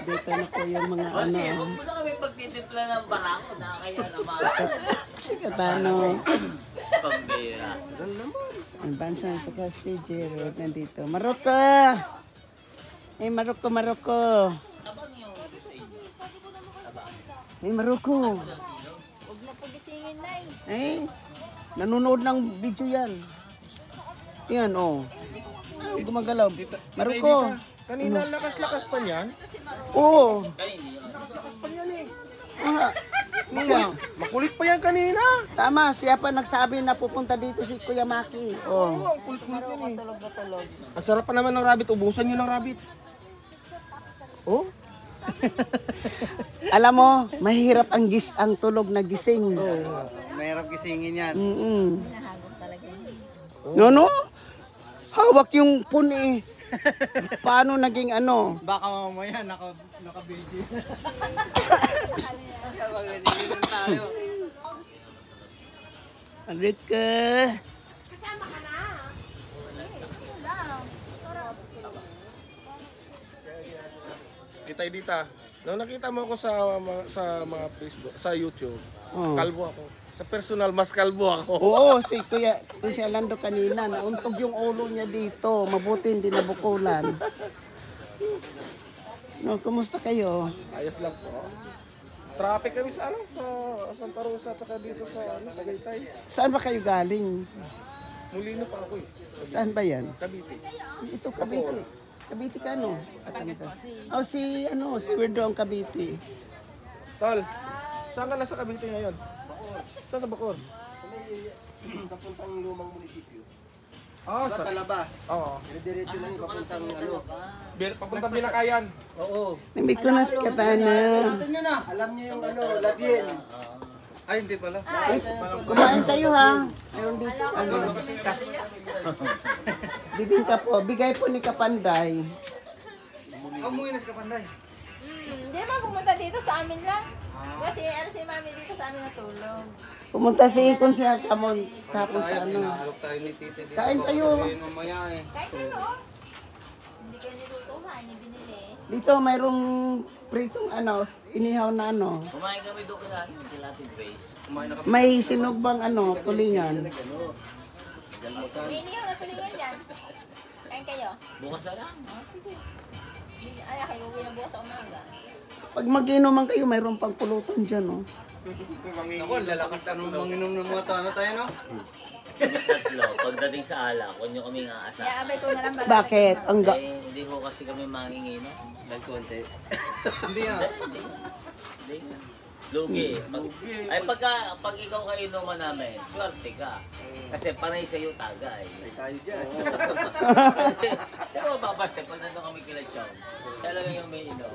Dito na po yung mga ano. Huwag mo na kami pagtitimpla ng barako na kaya naman. Sikat ano. Pambira. Ang bansa sa si Gerald nandito. Maroko! Eh, Maroko, Maroko. Abang yung sa inyo. Abang. Eh, Maroko. Huwag na pagisingin na Eh, nanonood ng video yan. Yan, oh. Ay, gumagalaw. Maroko. Kanina lakas-lakas pa niyan. Oo. Lakas pa niyan eh. Ah, siya. Makulit pa yan kanina. Tama, siya pa nagsabi na pupunta dito si Kuya Maki. Oh. Oo, ang kulit-kulit yan eh. tulog na tulog. Ang sarap pa naman ng rabbit. Ubusan nyo ng rabbit. Oh? Alam mo, mahirap ang tulog na gising. Mahirap gisingin yan. Hinahagod talaga yun. No, no. Hawak yung puni. Paano naging ano? Baka mamaya naka-video. Nakabagalitin tayo. Arit ka. Kasama ka na. Kitay dita. Nung nakita mo ako sa mga Facebook, sa YouTube, Oh. kalbo ako. Sa personal, mas kalbo ako. Oo, si Kuya Lando kanina, nauntog yung ulo niya dito. Mabuti hindi nabukulan. No, kumusta kayo? Ayos lang po. Traffic kami sa sa Santa Rosa at saka dito sa Tagaytay. Saan ba kayo galing? Mulino pa ako eh. Saan ba yan? Cavite. Ito, Cavite. Cavite ka, no? Oh, si Wirdo ang Cavite. Tol, saan ka nasa Cavite ngayon? Saan sa Bacoor? Papuntang lumang munisipyo. Ah, sa Talaba. Oo. Diretso lang papuntang ano. Papuntang Binakayan. Oo. Namig ko na si Katana. Alam niyo yung ano, Labien. Ay, hindi pala. Kumain kayo, ha? Meron dito, ano? Bibingka po. Bigay po ni Kapanday. Amuwi na si Kapanday. Hindi man pumunta dito sa amin lang. Kasi si mami dito sa amin natulog. Pumunta si Ikon siya tapon sa ano. Halok tayo ni Tite dito. Kain kayo. Mamaya eh. Kahit kayo, hindi kayo niluto, hindi binili. Dito mayroong pritong ano, inihaw na ano. Kumain kami doon kinain ng Latin Grace. May sinugbang ano, tulingan. May inihaw na tulingan dyan. Kain kayo. Bukas na lang. Sige. Ay, kayo uwi na bukas sa umaga. Pag mag-inuman kayo, mayroong pang pulutan dyan, oh. Ako, lalakas ka nung manginom ng mga tano tayo, no? Kami tatlo. Pagdating sa alak, huwag nyo kaming aasa. Kaya abay ko na lang bala. Bakit? Ang ga... Eh, hindi ko kasi kami mangingino. Nagkonti. Hindi ah. Hindi. Lugi. Ay pag ikaw kainuman namin, swerte ka. Kasi panay sa'yo tagay. Ay tayo dyan. Di ba babas pag nandun kami kila Chong? Siya lang yung may inom.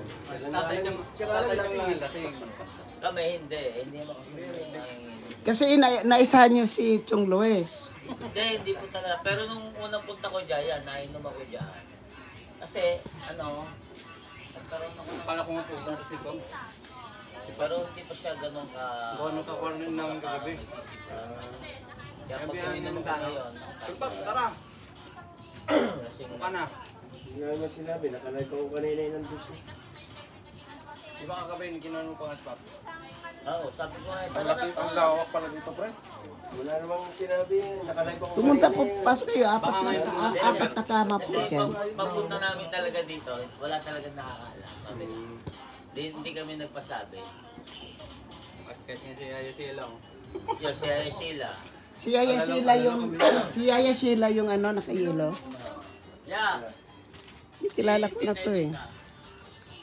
Tsaka lang lasing. Kami hindi mo kasi mangingino. Kasi naisahan nyo si Chong Luis. Hindi po talaga. Pero nung unang punta ko dyan, nainom ako dyan. Kasi, nagkaroon ako ng... Paano kung pupunta dito? Pero hindi pa siya ganun ka... Gano'n ka kwarnin namin kagabi. Kaya pag uminom ako ngayon, Tara! kasi Buka na. Hindi naman sinabi, nakalay ko kanina yung nandun. Di ba kagabi, kinanong ko at pap? oo, sabi ko nga, Ang lawak pala dito, pre. Wala namang sinabi, nakalay ko Pumunta po, pasok kayo, apat na kama po kasi dyan. pagpunta namin talaga dito, wala talaga nakakaalam. Hindi kami nagpasabi. At kahit nga si Ayo Silang. Siya sila. Si Yaya Sheila yung ano, nakayelo. Yeah. Hindi kilala ko na to eh.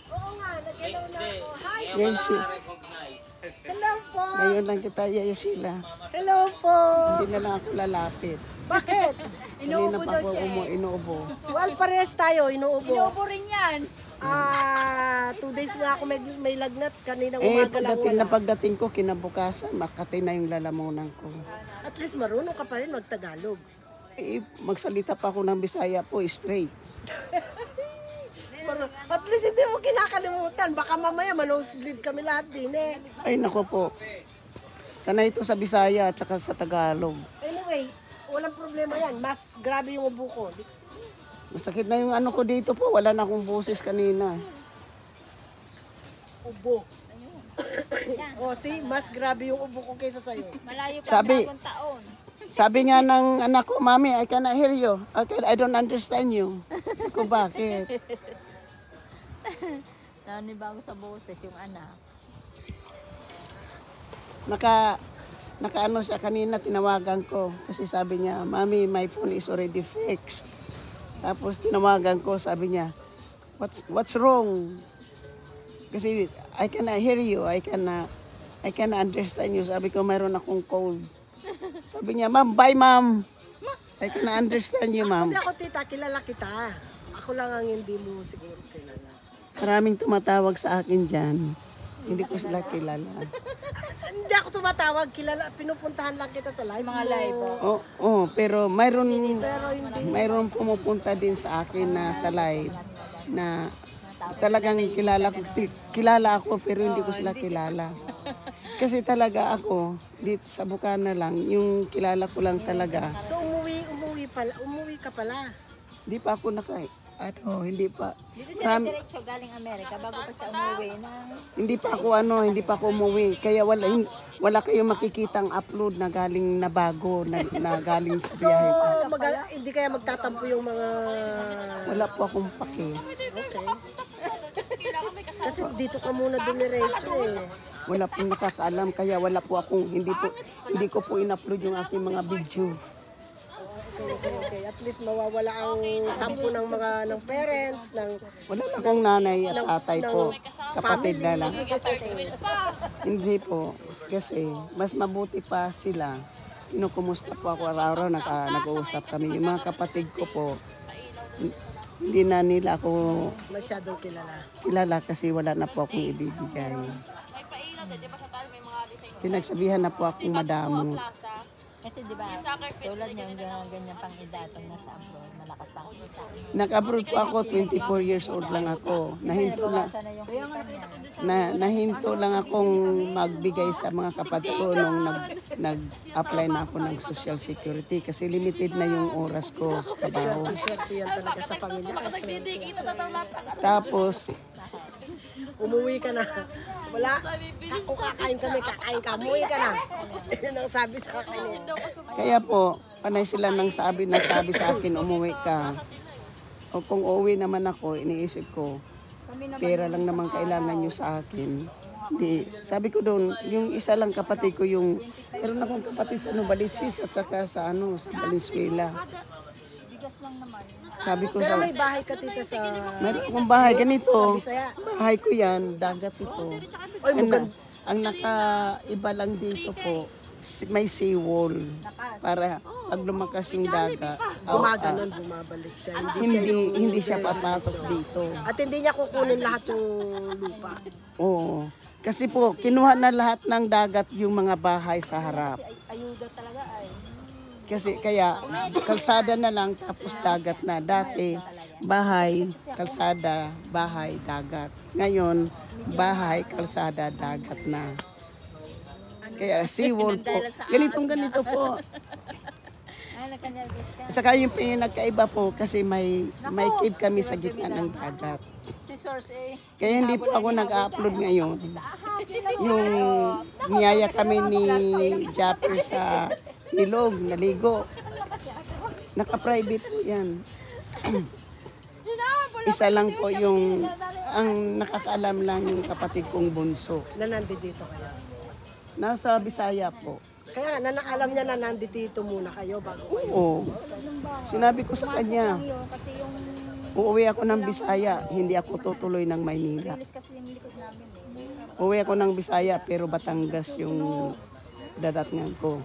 Oo nga, nag-hello na Hindi. ako. Hi! Ngayon Yes, pa yes. na-recognize. Hello po! Ngayon lang kita, Yaya Sheila. Hello po! Hindi na lang ako lalapit. Bakit? Kanina pa ako inuubo. Well, parehas tayo, inuubo. Inuubo rin yan. 2 days nga ako may lagnat. Kaninang Eh, umaga lang pagdating wala. na pagdating ko, kinabukasan, Makati na yung lalamunan ko. At least marunong ka pa rin mag-Tagalog. Eh, magsalita pa ako ng Bisaya po, straight. At least hindi mo kinakalimutan. Baka mamaya ma-nosebleed kami lahat din eh. Ay, nako po. Sanay ito sa Bisaya at saka sa Tagalog. Anyway, walang problema yan. Mas grabe yung ubo ko. Masakit na yung ano ko dito po. Wala na akong boses kanina. ubo. O, see, mas grabe yung ubo ko kaysa sa'yo. Malayo pa Sabi- bagong taon. Sabi nga ng anak ko, Mami, I cannot hear you. I don't understand you. Ako, bakit? Nanibago sa boses yung anak. Nakaano siya kanina, tinawagan ko. Kasi sabi niya, Mami, my phone is already fixed. Tapos tinawagan ko, sabi niya, what's wrong? Kasi I cannot hear you, I cannot understand you. Sabi ko, mayroon akong cold. Sabi niya, Ma'am, bye ma'am. I cannot understand you, ma'am. Sabi ako, tita, kilala kita. Ako lang ang hindi mo siguro kilala. Maraming tumatawag sa akin dyan. Hindi ko sila kilala. Hindi ako tumatawag, kilala, pinupuntahan lang kita sa live. Mga live, Pero mayroon Pero hindi. mayroon pumupunta din sa akin na sa live na talagang kilala ako pero hindi ko sila kilala. Kasi talaga ako dito sa Bukana lang, yung kilala ko lang talaga. So umuwi ka pala. Hindi pa ako hindi pa. Dito siya diretso galing Amerika bago pa siya umuwi Hindi pa ako umuwi. Kaya wala kayong makikitang upload na galing na bago na galing sa So, biyahe ko. hindi kaya magtatampo yung mga... Wala po akong pake. Okay. Kasi dito ka muna dumiretso eh. Wala pong nakakaalam kaya hindi ko po in-upload yung aking mga video. Okay. At least mawawala ang tampo ng parents, ng Wala na akong nanay at tatay po. Kapatid na lang. Hindi po. Kasi mas mabuti pa sila. Kinukumusta po ako araw-araw. Nag-uusap kami. Yung mga kapatid ko po, hindi na nila ako masyadong kilala kasi wala na po akong ibibigay. Pinagsabihan na po akong madamo. Kasi di ba, tulad niya yung ganyan pang idatong nasa abroad, malakas pang kita. Nag-abroad po ako, 24 years old lang ako. Nahinto lang akong magbigay sa mga kapatid ko nung nag-apply na ako ng Social Security kasi limited na yung oras ko sa trabaho. Swerte yan talaga sa pamilya. Tapos, Umuwi ka na. Wala. Kung kakain ka, umuwi ka na. Yun ang sabi sa akin. kaya po, panay sila nang nagsabi sa akin, umuwi ka. O kung uwi naman ako, iniisip ko, pera lang naman kailangan nyo sa akin. Hindi. Sabi ko doon, yung isa lang kapatid ko meron akong kapatid sa Novaliches at saka sa Valenzuela. Sabi ko Pero may bahay ka tita sa... meron akong bahay ganito. Sa Bisaya. Bahay ko yan, dagat ito. Oy, Ang nakaiba lang dito po, may seawall. Para pag lumakas yung dagat, Gumaganon, bumabalik siya. hindi siya papasok dito. At hindi niya kukunin lahat yung lupa. Oo. Kasi po, kinuha na lahat ng dagat yung mga bahay sa harap. Ayuda talaga ay. Kasi kaya, kalsada na lang tapos dagat na. Dati, bahay, kalsada, bahay, dagat. Ngayon, bahay, kalsada, dagat na. Kaya seawall po. Ganito po. Ay, nagkanyagis ka. At saka yung pinagkaiba po kasi may cave kami sa gitna ng dagat. Si Source eh. Kaya hindi po ako nag-upload ngayon. Yung niyaya kami ni Japper sa ilog, naligo. Naka-private po yan. Isa lang po ang nakakaalam lang yung kapatid kong bunso. Na nandito kayo. Nasa Bisaya po. Kaya nga, alam niya na nandito muna kayo bago kayo. Oo. Sinabi ko sa kanya, Kasi yung uuwi ako ng Bisaya, hindi ako tutuloy ng Maynila. kasi yung likod namin eh. Uuwi ako ng Bisaya pero Batangas yung dadatngan ko.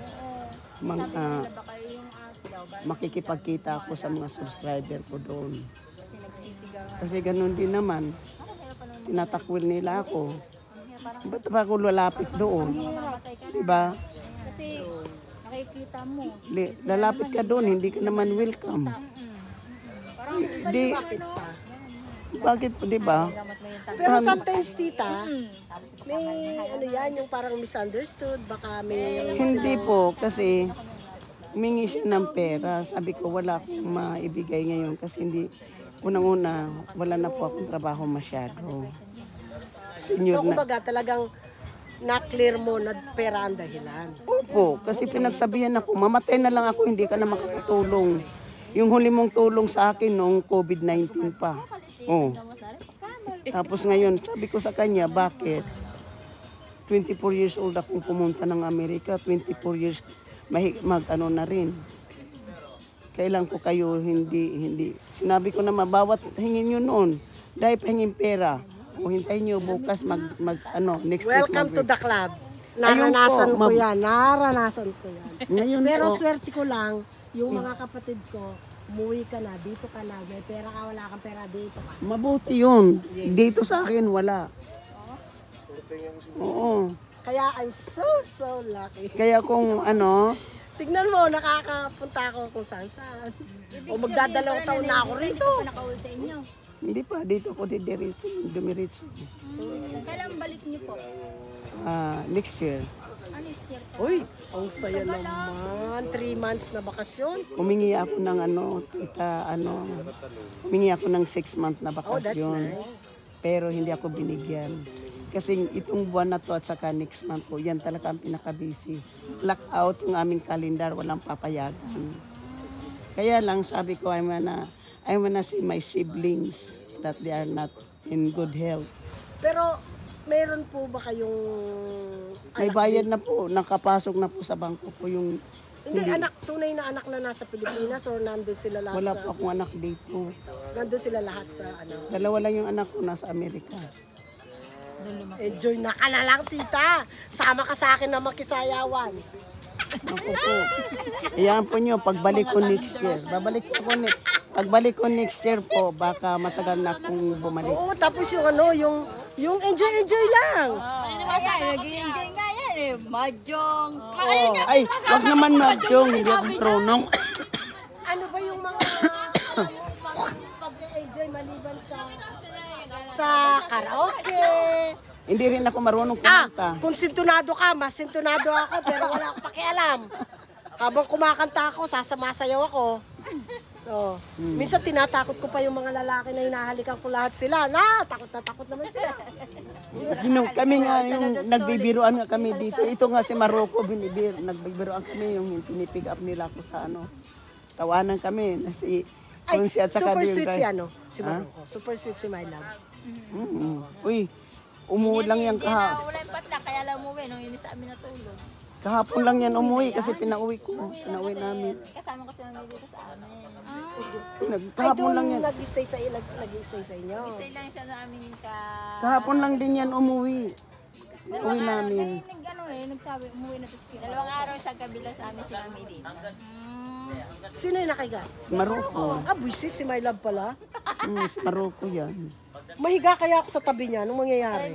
Baka yung daw. Makikipagkita ako sa mga subscriber ko doon. Kasi nagsisigaw nga. Kasi ganun din naman. Tinatakwil nila ako. Ba't ba ako lalapit doon? Diba? Kasi nakikita mo. Lalapit ka doon, hindi ka naman welcome. Di, bakit po, diba? Pero sometimes, tita, may yung parang misunderstood. Baka may... Hindi po, kasi humingi siya ng pera. Sabi ko, wala akong maibigay ngayon kasi unang-una, wala na po akong trabaho masyado. senior So, na. kumbaga, talagang na-clear mo na pera ang dahilan. Opo, kasi pinagsabihan ako, mamatay na lang ako, hindi ka na makakatulong. Yung huli mong tulong sa akin noong COVID-19 pa. Oh. Tapos ngayon, sabi ko sa kanya, bakit? 24 years old akong pumunta ng Amerika, 24 years mag-ano na rin. Kailan ko kayo hindi. Sinabi ko naman, bawat hingin nyo noon, dahil pahingin pera. O hintayin nyo bukas next week. Welcome to the club. Ayun Naranasan po, ko yan. Naranasan ko yan. Ngayon Pero po, swerte ko lang, yung mga kapatid ko, umuwi ka na, dito ka na, may pera ka, wala kang pera, dito ka. mabuti yun. Dito sa akin, wala. Oo. Kaya I'm so lucky. Kaya kung Tignan mo, nakakapunta ako kung saan. O magdadalawang taon na ako rito. Nakauwi sa inyo. hindi pa, dito ko dumiritso. Kailan balik niyo po? Next year. Next year po. Uy, ang saya naman. 3 months na bakasyon. Humingi ako ng humingi ako ng 6-month na Oh, that's bakasyon. nice. Pero hindi ako binigyan. Kasi itong buwan na to at saka next month ko, yan talaga ang pinaka-busy. Lock out yung aming kalendar, walang papayagan. Kaya lang sabi ko, I wanna see my siblings that they are not in good health. Pero, meron po ba kayong May bayad na po, nakapasok na po sa bangko ko yung Hindi, tunay na anak na nasa Pilipinas or nandun sila lahat wala sa... po akong anak dito. Nandun sila lahat sa Dalawa lang yung anak ko nasa Amerika. Enjoy na ka na lang, tita. Sama ka sa akin na makisayawan. Ako po. Iyan po nyo, pagbalik ko next year. Pagbalik ko next year po, baka matagal na akong bumalik. Oo, tapos yung enjoy lang. Nag-enjoy nga yan eh. Mahjong. Ay, wag naman madyong, hindi ako tronong. Ano ba yung mga pag-enjoy maliban sa karaoke? Hindi rin ako marunong kumanta. Kung sintunado ka, mas sintunado ako, pero wala akong pakialam. Habang kumakanta ako, sasamasayaw ako. Oh. Minsan tinatakot ko pa yung mga lalaki na hinahalikan ko lahat sila. Takot naman sila. Kami nga yung nagbibiruan nga kami dito. Ito nga si Marocco, nagbibiruan kami yung pinipick up nila ako sa tawanan kami. Ay, at saka super yung sweet guy- si si Marocco. Super sweet si My Love. Uy, umuwi lang yan Wala yung patla, kaya lang umuwi nung yun sa amin natulog. kahapon lang yan umuwi kasi pinauwi namin. Kasama ko si mami dito sa amin. Ay, Kahapon lang doon yan. nag-stay sa inyo. Stay lang siya sa amin Kahapon lang din yan umuwi. Uwi namin. nagsabi, umuwi na to sa Pinas. 2 araw sa kabila sa amin si mami dito. Sino yung nakahiga? Si Marocco. Buisit, si My Love pala. Si Marocco yan. Mahiga kaya ako sa tabi niya. Anong mangyayari?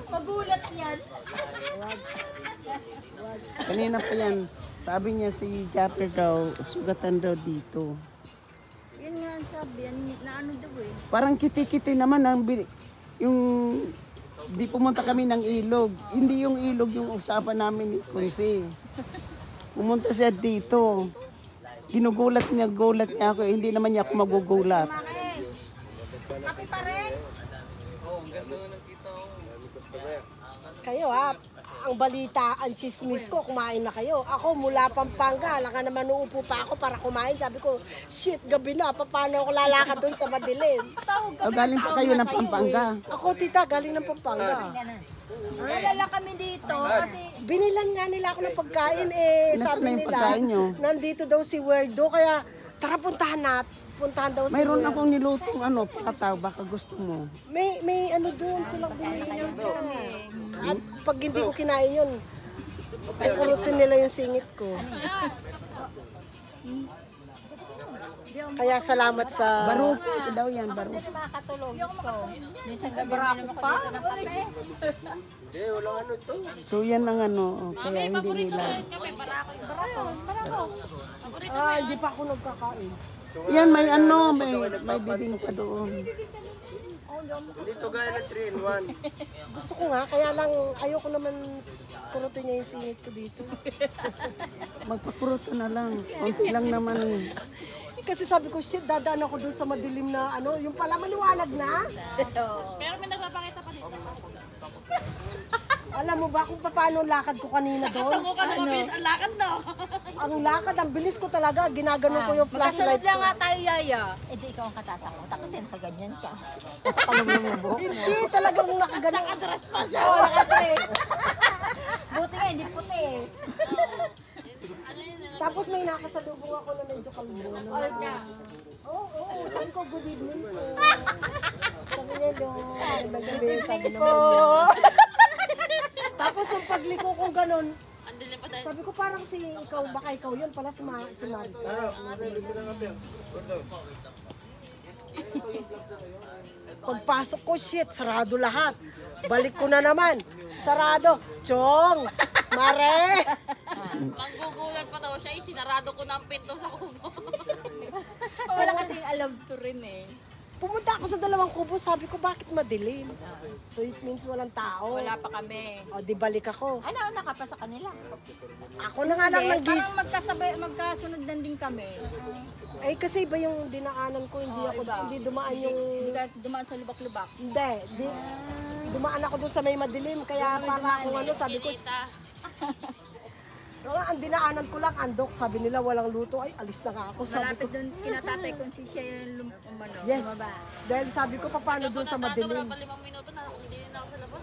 Magulat yan. Kanina pa yan. Sabi niya si Japper daw, sugatan daw dito. Yun nga ang sabi, na ano daw eh. Parang kiti-kiti naman yung di pumunta kami ng ilog. Hindi yung ilog yung usapan namin ni Kunsi. Pumunta siya dito. Ginugulat niya ako. Hindi naman niya ako magugulat. Kape pa rin. Kayo ang balita, ang chismis ko, kumain na kayo. Ako mula Pampanga, lang ka naman uupo pa ako para kumain. Sabi ko, shit, gabi na, paano ako lalakad doon sa madilim? Galing pa kayo ng Pampanga. Ako, tita, galing ng Pampanga. Nalala kami dito kasi Binilan nga nila ako ng pagkain, Nasaan sabi na yung nila, pagkain nyo? nandito daw si Werdo, kaya tara puntahan daw si Mayroon Werdo. akong nilutong pataw, baka gusto mo. May ano doon silang binili ng At pag hindi ko kinain yun, pupulutin nila yung singit ko. Kaya salamat sa... Baruko, ito daw yan, baruko. hindi makakatulog ko. Minsan gabi na naman ko dito ng kape. So yan ang kaya hindi nila. Hindi pa ako nagkakain. Yan, may may bibing pa doon. Dito gaya ng 3-in-1. Gusto ko nga, kaya lang ayoko naman kurutin niya yung singit ko dito. Magpakurot ka na lang. Konti lang naman. kasi sabi ko, shit, dadaan ako dun sa madilim na ano, yung pala maliwanag na. Pero may nagpapakita pa dito. Alam mo ba kung paano lakad ko kanina doon? Tungo ka na mabilis ang lakad, no? Ang lakad, ang bilis ko talaga. Ginaganon ko yung flashlight Magkasunod lang ko. nga tayo, Yaya. Eh di ikaw ang katatakot. Kasi nakaganyan ka. Tapos palumulubo. Hindi, talagang nakaganon. Nakadress pa siya. Oo, nakadress. Buti nga, hindi puti eh. Tapos may nakasalubong ako na medyo kalbo. Oo, sabi ko, good evening po. Sabi niya, nagabi, sabi naman niya. Tapos yung pagliko kong ganun, sabi ko parang si ikaw, baka ikaw yun, pala si Marika. Pagpasok ko, shit, sarado lahat. Balik ko na naman, sarado. Chong, Mare. Manggugulat pa daw siya, sinarado ko na ang pinto sa kubo. Wala kasing alam to rin eh. Pumunta ako sa 2 kubo, sabi ko, bakit madilim? So it means walang tao. Wala pa kami. O, di balik ako. Ano, nakapa sa kanila. Ako na nga lang Hindi, nag-gis. parang magkasunod na din kami. Eh, kasi iba yung dinaanan ko, hindi dumaan yung... Hindi ka dumaan sa lubak-lubak. Hindi, dumaan ako doon sa may madilim, kaya para akong ano, sabi ko, ang dinaanan ko lang, andok, sabi nila walang luto, ay alis na nga ako, sabi ko. Malapit doon, kinatatay kung si siya yung Yes, lumaba. dahil sabi ko, paano doon sa madilim? Pa 5 minuto na, hindi na ako sa labas.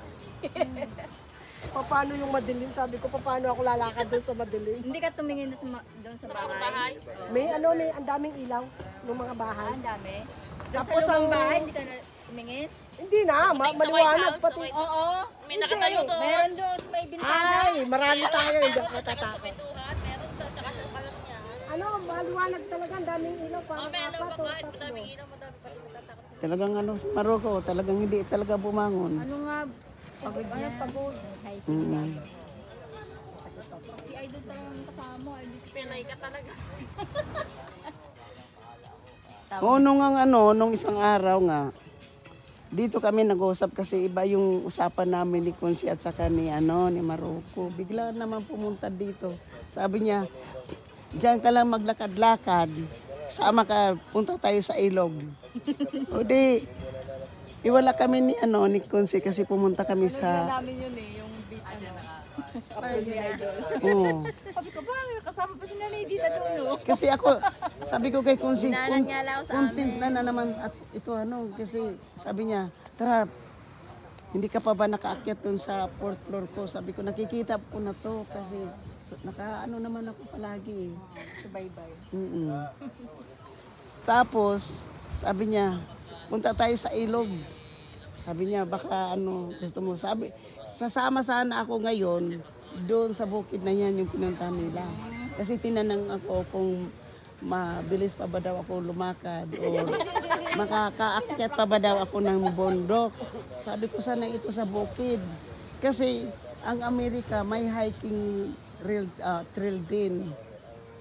Paano yung madilim? Sabi ko, paano ako lalakad doon sa madilim? Hindi ka tumingin doon sa bahay. May ang daming ilaw ng mga bahay. Ang dami. Tapos Sa ang lumang bahay, hindi ka na tumingin? Hindi na, maliwanag pati. Oo. May nakatayo doon. Meron doon sa may bintana. Ay, marami tayo, hindi ako Sa natatakot. pintuhan, meron doon, tsaka sa kalam niya. Ano, maliwanag talaga, ang daming ilaw, parang May alam apat pa o kahit tatlo. madaming ilaw, madami pa rin natatakot. Talagang ano si Maroko, talagang hindi talaga bumangon. Ano nga? Pagod niya. Pagod. Si Idol talagang kasama. Pilay ka talaga. Oo, nung isang araw nga, dito kami nag-usap kasi iba yung usapan namin ni Kunsi at saka ni Maroko. Bigla naman pumunta dito. Sabi niya, diyan ka lang maglakad-lakad. Sama ka, punta tayo sa ilog. O di, iwala kami ni Kunsi kasi pumunta kami sa... Namin yun eh, yung beat Oo. Sabi ko ba, kasama pa si Nanay Dita doon, no? Kasi ako, sabi ko kay Kunsi, Dinanan niya lang sa content na naman at ito kasi sabi niya, tara, hindi ka pa ba nakaakyat dun sa 4th floor ko? Sabi ko, nakikita ko na to kasi naman ako palagi. Bye-bye. Tapos, sabi niya, punta tayo sa ilog. Sabi niya, baka gusto mo. Sabi, sasama sana ako ngayon doon sa bukid na yan yung pinunta nila. Kasi tinanong ako kung mabilis pa ba daw ako lumakad o makakaakyat pa ba daw ako ng bundok. Sabi ko sana ito sa bukid. Kasi ang Amerika may hiking trail din.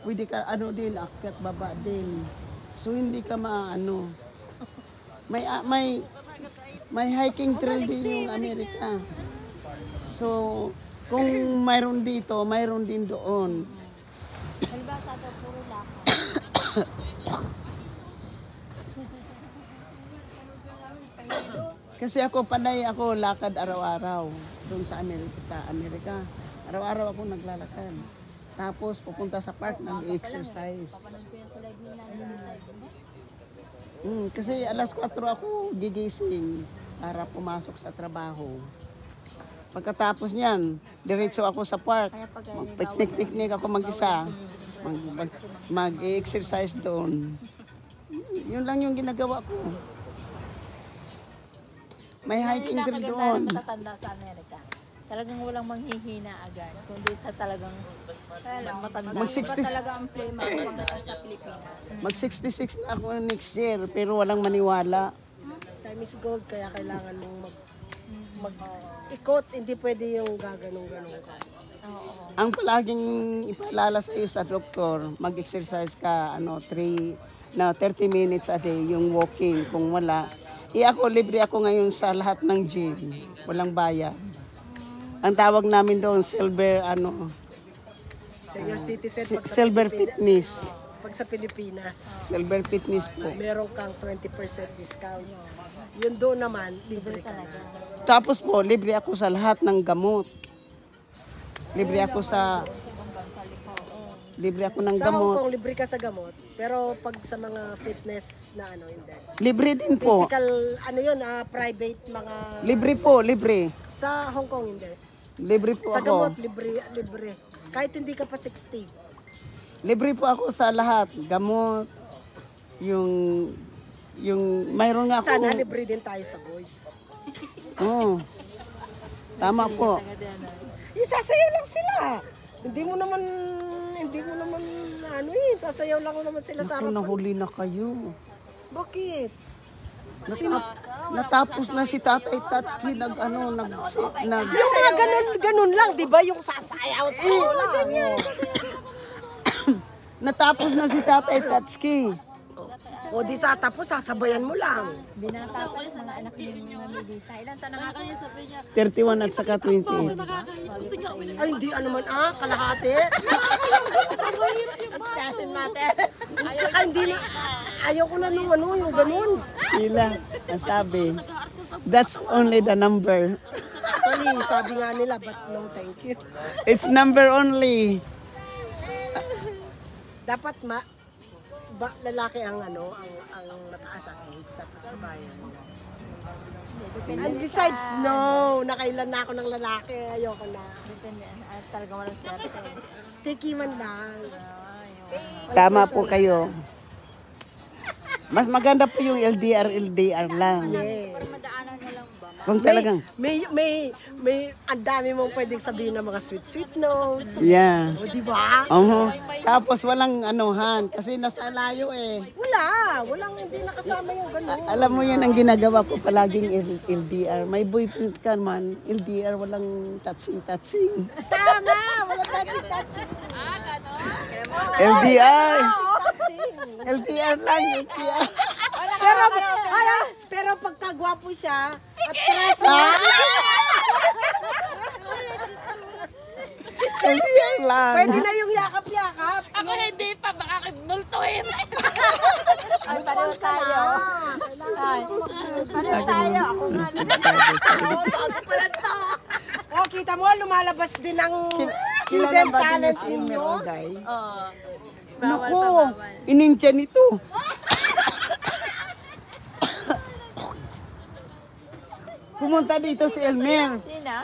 Pwede ka din, akyat baba din. So hindi ka may hiking trail din yung Amerika. So kung mayroon dito, mayroon din doon. Halibasa daw, puro lakad. Kasi ako panay ako lakad araw-araw doon sa Amerika. Araw-araw ako naglalakad. Tapos pupunta sa park nag-exercise. Papanood ko yan sa live ni Nanay Dita. Kasi alas 4 ako gigising para pumasok sa trabaho. Pagkatapos niyan, diretso ako sa park. Mag-picnic ako mag-isa. Mag-exercise doon. Yun lang yung ginagawa ko. May hiking din doon. Matatanda sa Amerika. Talagang walang manghihina agad. Kundi sa talagang matanda. Mag-60 Iba talaga ang play sa Pilipinas. Mag-66 na ako next year, pero walang maniwala. Time is gold, kaya kailangan mong mag-ikot, hindi pwede yung gaganong-ganong ka. Ang palaging ipaalala sa iyo sa doktor, mag-exercise ka 30 minutes a day, yung walking. Kung wala, ako libre ako ngayon sa lahat ng gym. Walang bayad. Ang tawag namin doon, silver Senior citizen. silver fitness. Pag sa Pilipinas, Silver Fitness po. meron kang 20% discount. Yun doon naman, libre ka na. Tapos po, libre ako sa lahat ng gamot. Libre ako ng Sa Hong gamot. Kong, libre ka sa gamot. Pero pag sa mga fitness na ano, hindi. Libre din po. Physical, ano yun, private mga... Libre po, libre. Sa Hong Kong, hindi. Libre po Sa ako. gamot, libre. Kahit hindi ka pa 60. Libre po ako sa lahat. Gamot, yung mayroon nga ako. Sana libre din tayo sa boys. Oo. Tama po. Yung sasayaw lang sila. Hindi mo naman sasayaw lang naman sila sa Naku, harap. nahuli na kayo. Bakit? Natapos na si Tatay Tatsuki nag. Yung mga ganun lang, di ba? Yung sasayaw lang. Natapos na si Tatay Tatsuki. O di sa tapos, sasabayan mo lang. Binata ko yung mga anak ni Medita. Ilan taon na nga kayo? 31 at saka 28. Ay, hindi naman kalahati. Doesn't matter. Tsaka hindi na, ayaw ko na nung yung ganun. Sila, nasabi. That's only the number. Actually, sabi nga nila, but no thank you. It's number only. Dapat lalaki ang mataas ang age, tapos babae. And besides, no, nakailan na ako ng lalaki, ayoko na. Depende. Talaga walang swerte. Tikiman lang. Tama po kayo. Mas maganda po yung LDR lang. Yeah. Kung talagang, May ang dami mong pwedeng sabihin ng mga sweet notes. yeah. O, di ba? Tapos walang anuhan, kasi nasa layo eh. Walang hindi nakasama yung ganun. Alam mo yan ang ginagawa ko palaging LDR. May boyfriend ka man, LDR, walang touching. Tama, walang touching. LDR! LDR lang, LDR. Pero pagkagwapo siya, at tres niya, LDR lang. pwede na yung yakap-yakap. Ako hindi pa, baka kinultuhin. Ay, pareho tayo. Pareho tayo. Ako nga. O, kita mo, lumalabas din ang Kilala hidden ba din talent si Elmer ninyo. Ogay? Oo. Naku, ininja nito. Pumunta dito si Elmer. Sino?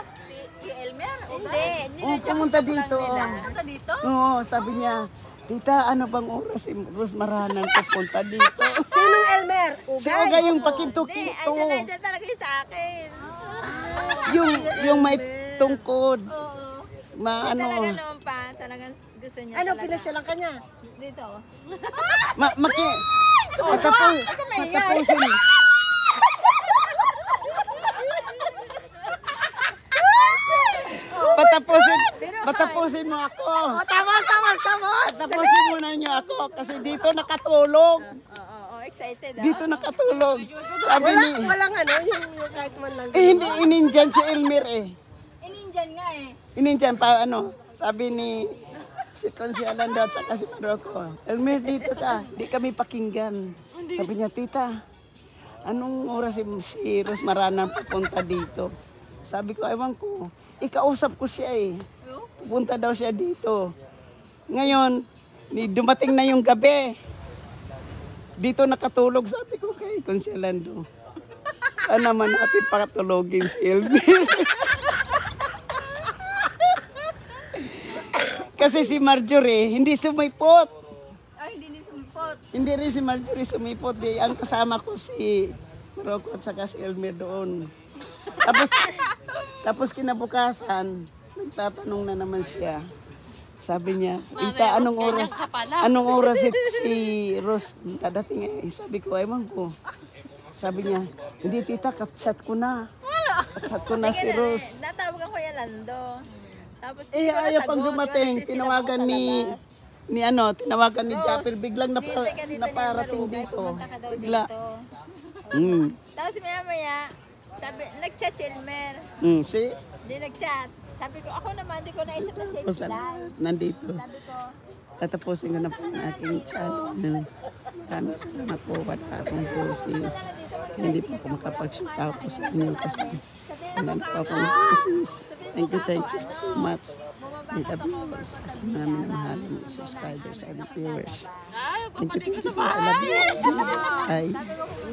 Si Elmer? Hindi. Pumunta dito. Punta dito? Oo, sabi niya, Tita, ano bang oras si Rose Maranan pupunta dito? Sinong Elmer? Si Ogay yung Hindi, pakinto-kinto. idol talaga yung sa akin. Yung may tungkod. Oo. Ano, Talaga naman pa. Talagang gusto niya Ano, talaga. pinasyalan ka niya? Dito. patapusin. Patapusin mo ako. O, tamos. Patapusin mo na niyo ako kasi dito nakatulog. Oo, excited ah. Dito nakatulog. Sabi ni, Walang yung kahit man lang. hindi inindyan si Elmer eh. Inindian nga eh. Inindyan pa sabi ni si Consialan daw at saka si Marocco. Elmer, dito ka. Di kami pakinggan. Sabi niya, Tita, anong oras si Rose Maranan pupunta dito? Sabi ko, ewan ko. Ikausap ko siya eh. Pupunta daw siya dito. Ngayon, dumating na yung gabi. Dito nakatulog, sabi ko kay Consialando. Sana man natin pakatulogin si Elmer. Kasi si Marjorie, hindi sumipot. Ay, hindi sumipot. Hindi rin si Marjorie sumipot. Ang kasama ko si Rocco at saka si Elmer doon. Tapos kinabukasan, nagtatanong na naman siya. Sabi niya, Tita, anong oras si Rose dadating eh? Sabi ko, ewan ko. Sabi niya, hindi Tita, katchat ko na. Katchat ko na si Rose. Natawagan ko yung Lando. Tapos Ayaw pang dumating, tinawagan tinawagan ni Japper, biglang naparating dito. Bigla. Tapos maya, sabi, nag-chat si Elmer. Si? Hindi nag-chat. Sabi ko, ako naman, hindi ko naisip na si Elmer. Nandito. Sabi ko, tatapusin ko na po ang aking channel. Maraming salamat po. Wala akong boses. Kaya hindi po ako makapag-shoot out po sa inyo kasi wala na po akong boses. Thank you so much. I love you all sa aking mga minamahalang subscribers and viewers. Ay, Thank papanig you. ka sa I love bahay. you. Bye.